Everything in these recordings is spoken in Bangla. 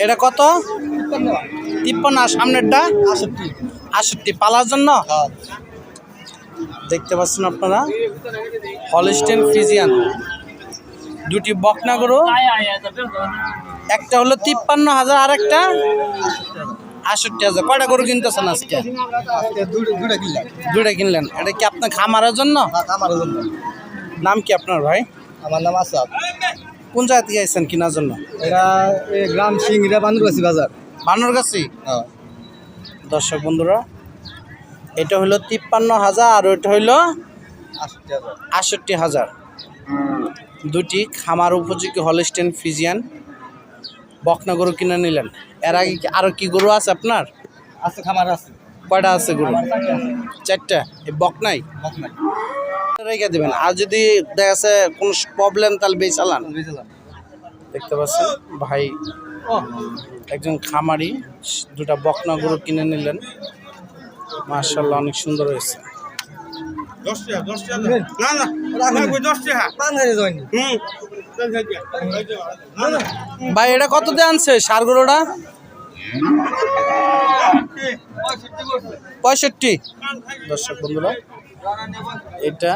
এটা কত? 53। আর সামনেরটা 68 পালার জন্য। দেখতে পাচ্ছেন আপনারা হলস্টেইন ফ্রিজিয়ান দুটি বকনা গরু, একটা হলো 53,000 আর একটা 68,000। কয়টা গরু কিনতেছেন আজকে? দুইটা কিনলেন। এটা কি আপনার খামারের জন্য? নাম কি আপনার ভাই? আমার নাম আসাদ। কোন জায়গা থেকে আইছেন কেনার জন্য? এটা গ্রাম সিংড়া বান্দরগাছি বাজার। বানরগাছি। দর্শক বন্ধুরা, এটা হলো 53,000 আর ওইটা হইলো 68,000। দুটি খামার উপযোগী হলস্টেইন ফ্রিজিয়ান বকনা গরু কিনে নিলেন। এর আগে আরো কি গরু আছে আপনার? আছে, খামার আছে। কয়টা আছে গরু? 4টা। এই বকনাই রেখে দেবেন, আর যদি দেখা যাচ্ছে কোনো প্রবলেম তাহলে বেচালান। দেখতে পাচ্ছেন ভাই একজন খামারি দুটা বকনা গরু কিনে নিলেন। মাশাআল্লাহ অনেক সুন্দর হয়েছে। ভাই এটা কত দিয়ে আনছে ষাঁড় গরুটা? 65। দর্শক বন্ধুরা, এটা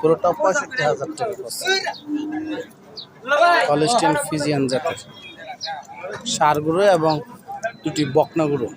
পুরোটা 65,000 টাকা হলস্টেইন ফ্রিজিয়ান জাতের ষাঁড় গরু এবং দুটি বকনা গরু।